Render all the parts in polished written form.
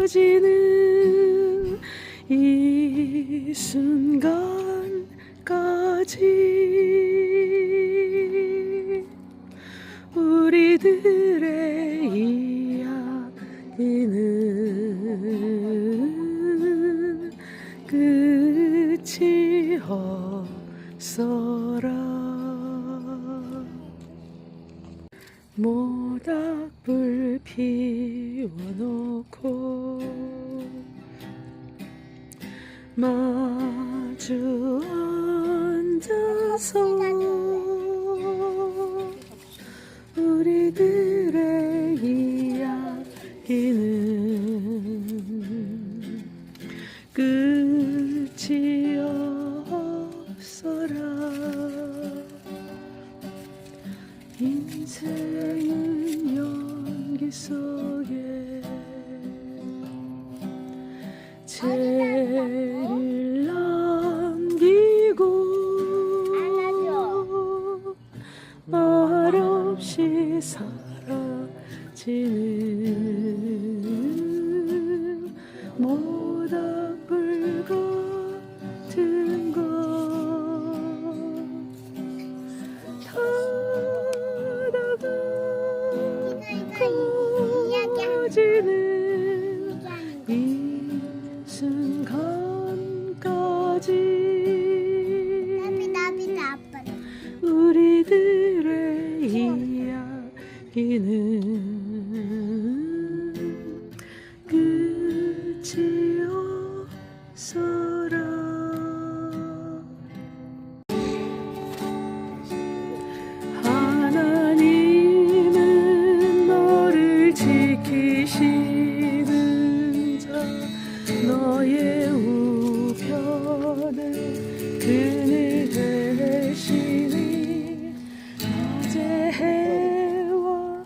느껴지는 이 순간까지 우리들의 이야기는 끝이 없어라. 모닥불 피워놓고 마주 앉아서 우리들의 이야기는 끝이 없어라. 인생은 연기 속에 죄를 남기고 말없이 사라지는 모닥불 같은 것 꺼지는 이 순간까지 우리들의 이야기는 끝이 없어라. 하나님은 너를 지키시는 자 너의 우편에 그늘 되시니 낮의 해와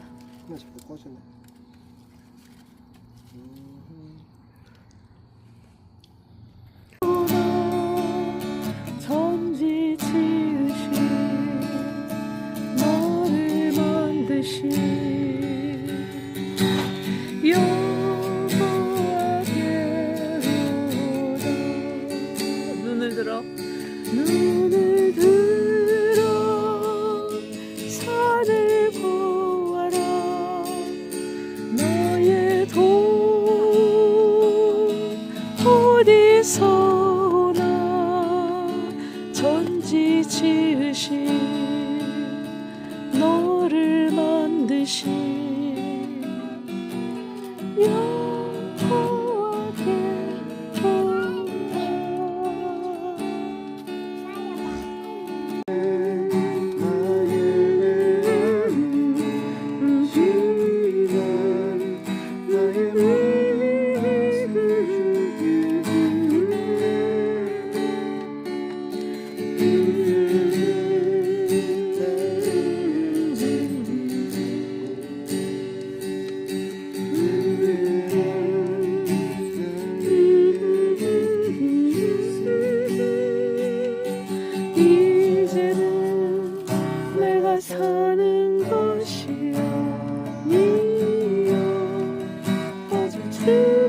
천지 지으신 너를 만드신 여호와께로다. 눈을 들어 산을 보아라. 너의 돈 어디서 오나. 천지 지으신 너를 만드신 이제는 내가 사는 것이 아니여 오직 주